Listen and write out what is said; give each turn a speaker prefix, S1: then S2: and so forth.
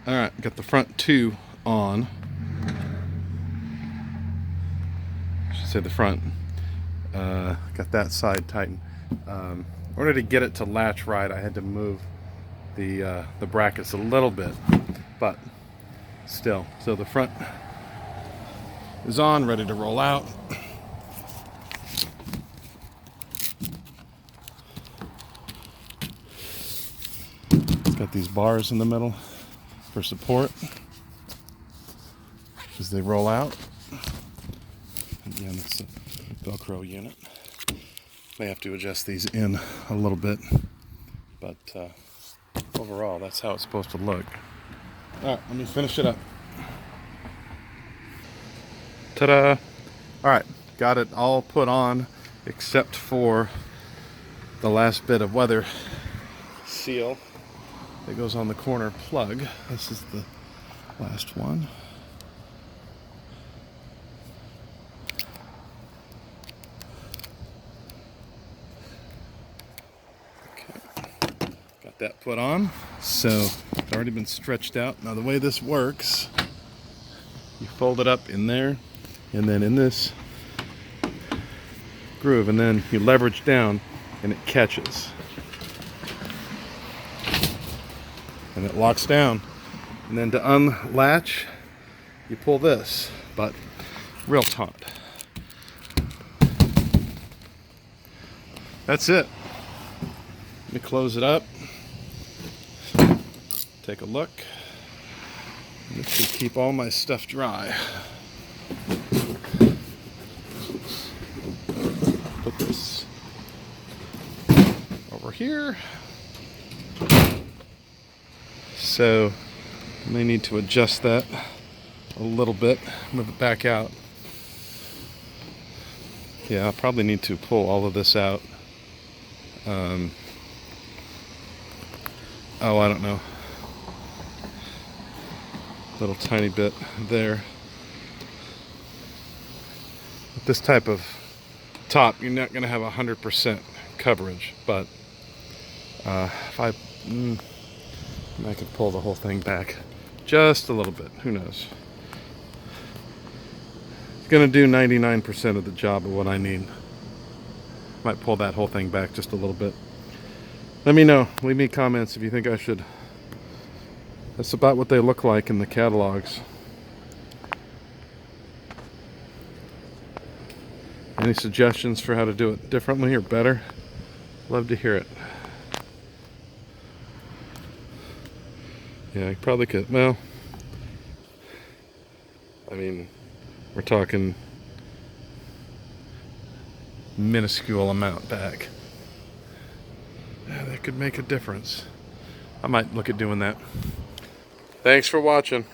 S1: Alright, got the front two on. I should say the front. Got that side tightened. In order to get it to latch right, I had to move the brackets a little bit, but still. So the front is on, ready to roll out. It's got these bars in the middle for support as they roll out. Again, it's a Velcro unit. May have to adjust these in a little bit, but overall, that's how it's supposed to look. All right, let me finish it up. Ta-da! All right, got it all put on except for the last bit of weather seal that goes on the corner plug. This is the last one. Got that put on, so it's already been stretched out. Now the way this works, you fold it up in there and then in this groove, and then you leverage down and it catches and it locks down, and then to unlatch you pull this, but real taut. That's it. Let me close it up. Take a look. This should keep all my stuff dry. Put this over here. So I may need to adjust that a little bit, move it back out. Yeah, I'll probably need to pull all of this out. Oh, I don't know. Little tiny bit there. With this type of top, you're not going to have 100% coverage, but if I could pull the whole thing back just a little bit. Who knows? It's going to do 99% of the job of what I need. Might pull that whole thing back just a little bit. Let me know. Leave me comments if you think I should. That's about what they look like in the catalogs. Any suggestions for how to do it differently or better? Love to hear it. Yeah, I probably could. Well, I mean, we're talking minuscule amount back. Yeah, that could make a difference. I might look at doing that. Thanks for watching.